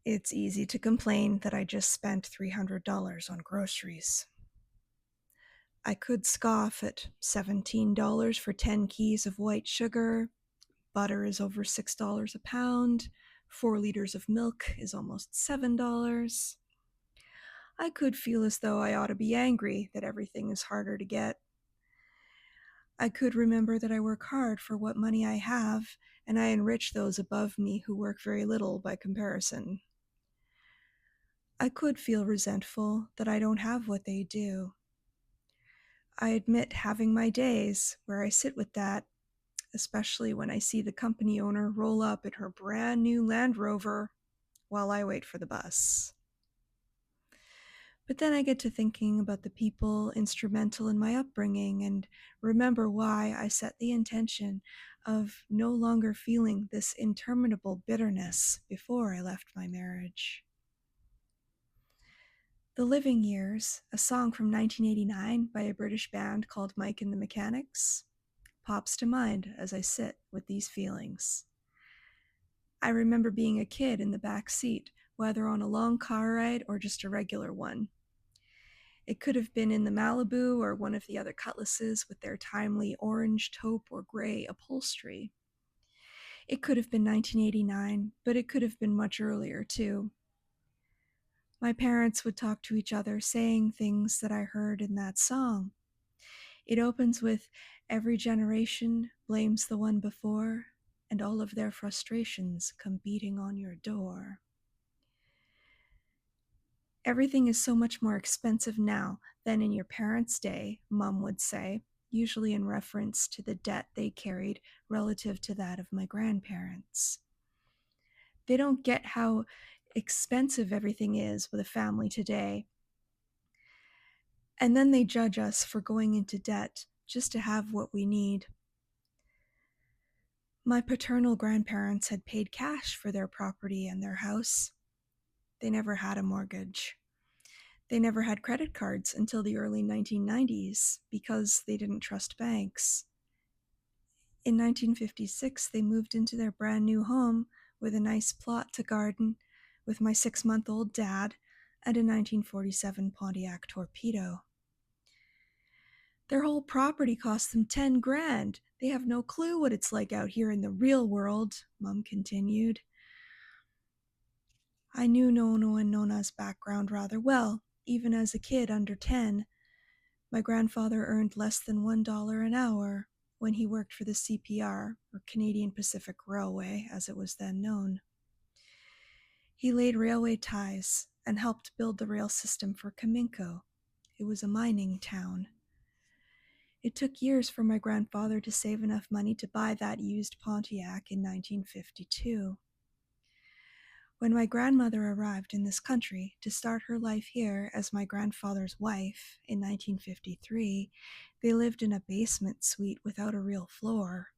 It's easy to complain that I just spent $300 on groceries. I could scoff at $17 for 10 keys of white sugar. Butter is over $6 a pound. 4 liters of milk is almost $7. I could feel as though I ought to be angry that everything is harder to get. I could remember that I work hard for what money I have, and I enrich those above me who work very little by comparison. I could feel resentful that I don't have what they do. I admit having my days where I sit with that, especially when I see the company owner roll up in her brand new Land Rover while I wait for the bus. But then I get to thinking about the people instrumental in my upbringing and remember why I set the intention of no longer feeling this interminable bitterness before I left my marriage. The Living Years, a song from 1989 by a British band called Mike and the Mechanics, pops to mind as I sit with these feelings. I remember being a kid in the back seat, whether on a long car ride or just a regular one. It could have been in the Malibu or one of the other Cutlasses with their timely orange, taupe, or gray upholstery. It could have been 1989, but it could have been much earlier, too. My parents would talk to each other, saying things that I heard in that song. It opens with, "Every generation blames the one before, and all of their frustrations come beating on your door." Everything is so much more expensive now than in your parents' day, Mom would say, usually in reference to the debt they carried relative to that of my grandparents. They don't get how expensive everything is with a family today. And then they judge us for going into debt just to have what we need. My paternal grandparents had paid cash for their property and their house. They never had a mortgage. They never had credit cards until the early 1990s because they didn't trust banks. In 1956, they moved into their brand new home with a nice plot to garden with my 6-month-old dad and a 1947 Pontiac Torpedo. Their whole property cost them 10 grand. They have no clue what it's like out here in the real world, Mom continued. I knew Nono and Nona's background rather well, even as a kid under 10. My grandfather earned less than $1 an hour when he worked for the CPR, or Canadian Pacific Railway, as it was then known. He laid railway ties and helped build the rail system for Cominco. It was a mining town. It took years for my grandfather to save enough money to buy that used Pontiac in 1952. When my grandmother arrived in this country to start her life here as my grandfather's wife in 1953, they lived in a basement suite without a real floor.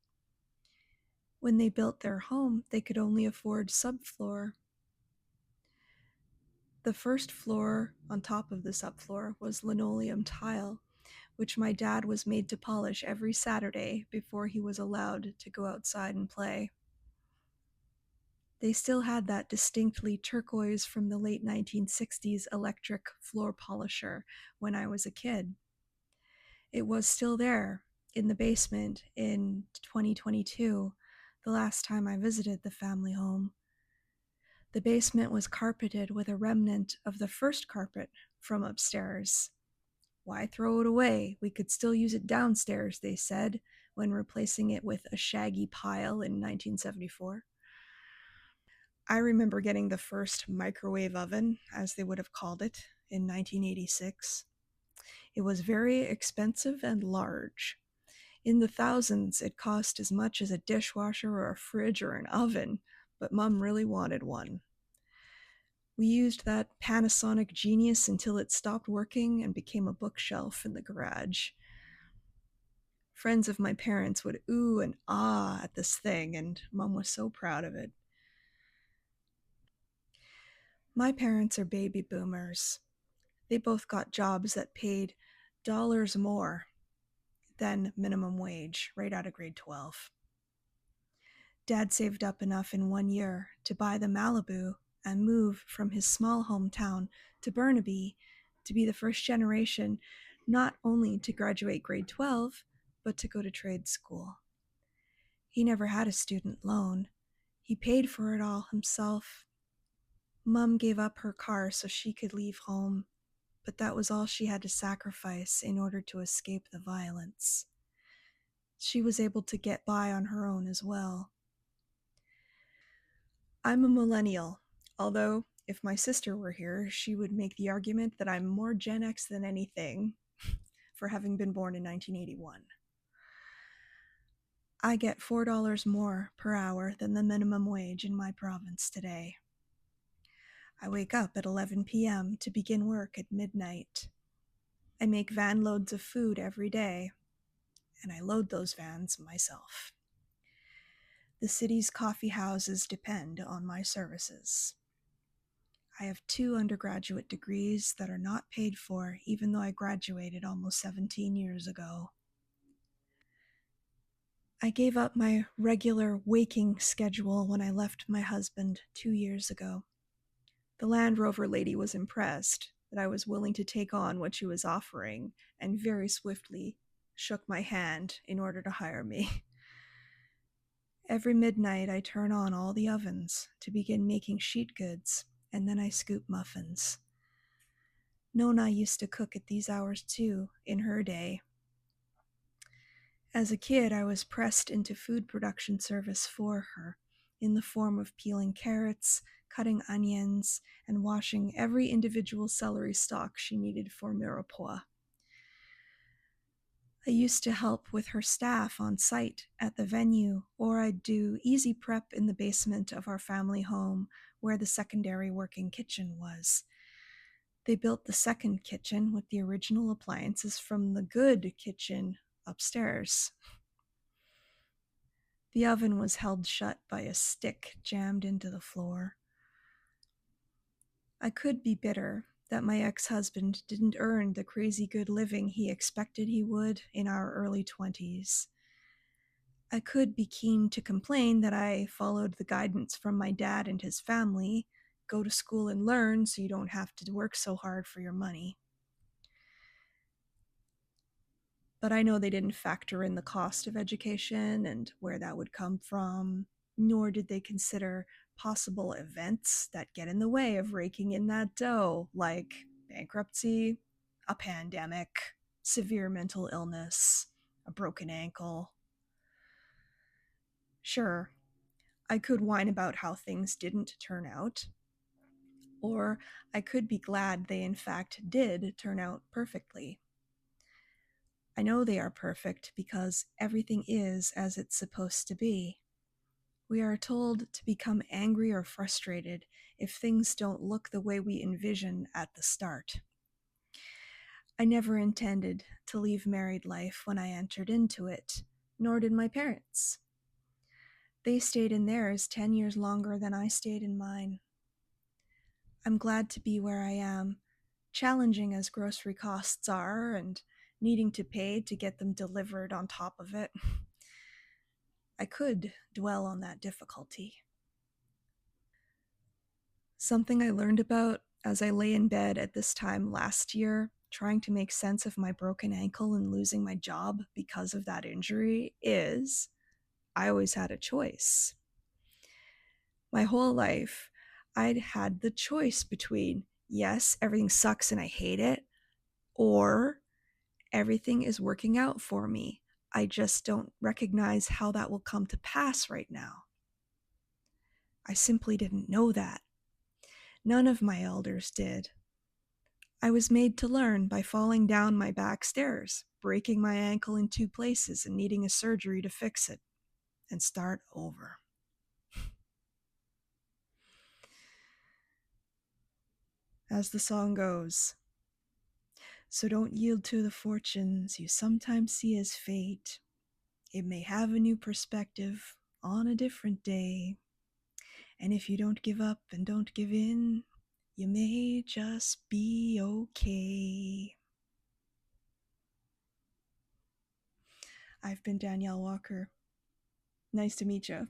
When they built their home, they could only afford subfloor. The first floor on top of the subfloor was linoleum tile, which my dad was made to polish every Saturday before he was allowed to go outside and play. They still had that distinctly turquoise from the late 1960s electric floor polisher when I was a kid. It was still there in the basement in 2022, the last time I visited the family home. The basement was carpeted with a remnant of the first carpet from upstairs. Why throw it away? We could still use it downstairs, they said, when replacing it with a shaggy pile in 1974. I remember getting the first microwave oven, as they would have called it, in 1986. It was very expensive and large. In the thousands, it cost as much as a dishwasher or a fridge or an oven, but Mom really wanted one. We used that Panasonic Genius until it stopped working and became a bookshelf in the garage. Friends of my parents would ooh and ah at this thing, and Mom was so proud of it. My parents are baby boomers. They both got jobs that paid dollars more than minimum wage right out of grade 12. Dad saved up enough in 1 year to buy the Malibu and move from his small hometown to Burnaby to be the first generation not only to graduate grade 12, but to go to trade school. He never had a student loan. He paid for it all himself. Mum gave up her car so she could leave home, but that was all she had to sacrifice in order to escape the violence. She was able to get by on her own as well. I'm a millennial, although if my sister were here, she would make the argument that I'm more Gen X than anything for having been born in 1981. I get $4 more per hour than the minimum wage in my province today. I wake up at 11 p.m. to begin work at midnight. I make van loads of food every day, and I load those vans myself. The city's coffee houses depend on my services. I have 2 undergraduate degrees that are not paid for, even though I graduated almost 17 years ago. I gave up my regular waking schedule when I left my husband 2 years ago. The Land Rover lady was impressed that I was willing to take on what she was offering and very swiftly shook my hand in order to hire me. Every midnight, I turn on all the ovens to begin making sheet goods, and then I scoop muffins. Nona used to cook at these hours too, in her day. As a kid, I was pressed into food production service for her, in the form of peeling carrots, cutting onions, and washing every individual celery stalk she needed for mirepoix. I used to help with her staff on site at the venue, or I'd do easy prep in the basement of our family home where the secondary working kitchen was. They built the second kitchen with the original appliances from the good kitchen upstairs. The oven was held shut by a stick jammed into the floor. I could be bitter that my ex-husband didn't earn the crazy good living he expected he would in our early 20s. I could be keen to complain that I followed the guidance from my dad and his family, go to school and learn so you don't have to work so hard for your money. But I know they didn't factor in the cost of education and where that would come from, nor did they consider possible events that get in the way of raking in that dough, like bankruptcy, a pandemic, severe mental illness, a broken ankle. Sure, I could whine about how things didn't turn out, or I could be glad they in fact did turn out perfectly. I know they are perfect because everything is as it's supposed to be. We are told to become angry or frustrated if things don't look the way we envision at the start. I never intended to leave married life when I entered into it, nor did my parents. They stayed in theirs 10 years longer than I stayed in mine. I'm glad to be where I am, challenging as grocery costs are and needing to pay to get them delivered on top of it. I could dwell on that difficulty. Something I learned about as I lay in bed at this time last year, trying to make sense of my broken ankle and losing my job because of that injury, is I always had a choice. My whole life, I'd had the choice between, yes, everything sucks and I hate it, or everything is working out for me. I just don't recognize how that will come to pass right now. I simply didn't know that. None of my elders did. I was made to learn by falling down my back stairs, breaking my ankle in 2 places and needing a surgery to fix it, and start over. As the song goes, so don't yield to the fortunes you sometimes see as fate. It may have a new perspective on a different day. And if you don't give up and don't give in, you may just be okay. I've been Danielle Walker. Nice to meet you.